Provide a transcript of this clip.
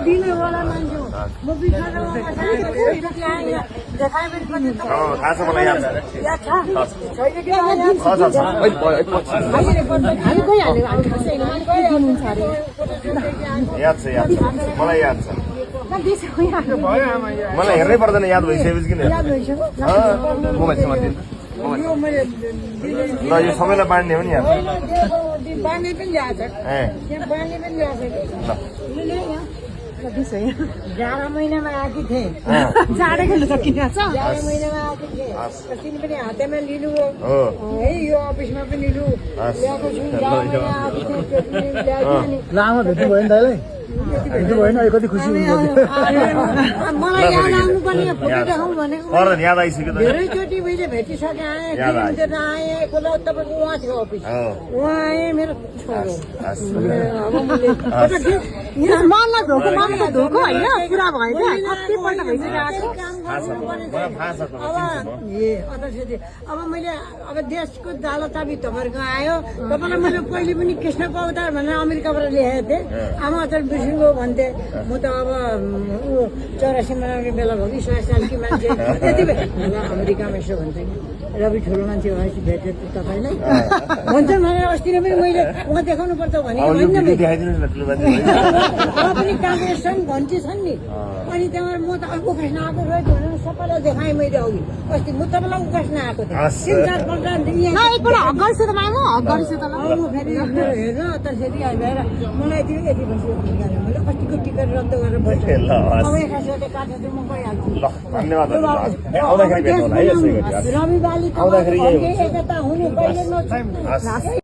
दिनेवाला मान्छे हो म बिचरा थाहा छ मलाई याद याद छ मलाई याद छ मलाई हेर्नै पर्दैन याद भइसकेपछि किन मोबाइलसम्म दिनु ल यो सबैलाई बाँड्ने हो नि यार बाँड्ने पनि ल्याएको छ बाँड्ने पनि ल्याएको छ जाडो महिनामा आएकी थिएँ जाडो खेल्नु सकिन्छ जाडो महिनामा आएकी थिएँ तिमी पनि हातैमा लिनु हो है यो अफिसमा पनि लिनु ल्याएको छु लामा भेट्नु भयो नि दाइलाई भेट्नु भएन कति खुसी हुनुहुन्छ मलाई याद आउनु पर्ने फोटो देखाउँ भनेको याद आइसक्यो धेरैचोटि मैले भेटिसकेँ आएँ एकपल्ट तपाईँको उहाँ थियो अफिस उहाँ आएँ मेरो छोरो मनलाई धोको मनलाई धोको होइन कुरा भयो क्या कतिपल्ट भइसकेको अध्यक्षजी अब मैले अब देशको दालो चाबी तपाईँहरूको आयो तपाईँलाई मैले पहिले पनि कृष्णको अवतार भनेर अमेरिकाबाट ल्याएको थिएँ आमा अचार बिर्सिनु भन्थे म त अब ऊ 84 मनाउने बेला भयो कि 60 सालकी मान्छे त्यति बेला अमेरिकामा यसो भन्छ कि रवि ठुलो मान्छे भएपछि भेट्यो तपाईँलाई भन्छन् भनेर अस्ति नै पनि मैले उहाँ देखाउनु पर्छ भने पनि काङ्ग्रेस छन् घन्टी छन् नि अनि त्यहाँबाट म त उकास्न आएको रहेछ भनेर सबैलाई देखाएँ मैले अघि अस्ति म तपाईँलाई उकास्न आएको थिएँ 3-4 पल्ट फेरि हेर्न त फेरि हेरेर मलाई यति भन्छ मैले अस्तिको टिकट रद्द गरेर बसेँ अब एकाचोटि काटेर म गइहाल्छु रवि बाली एकता हुनु कहिले नछ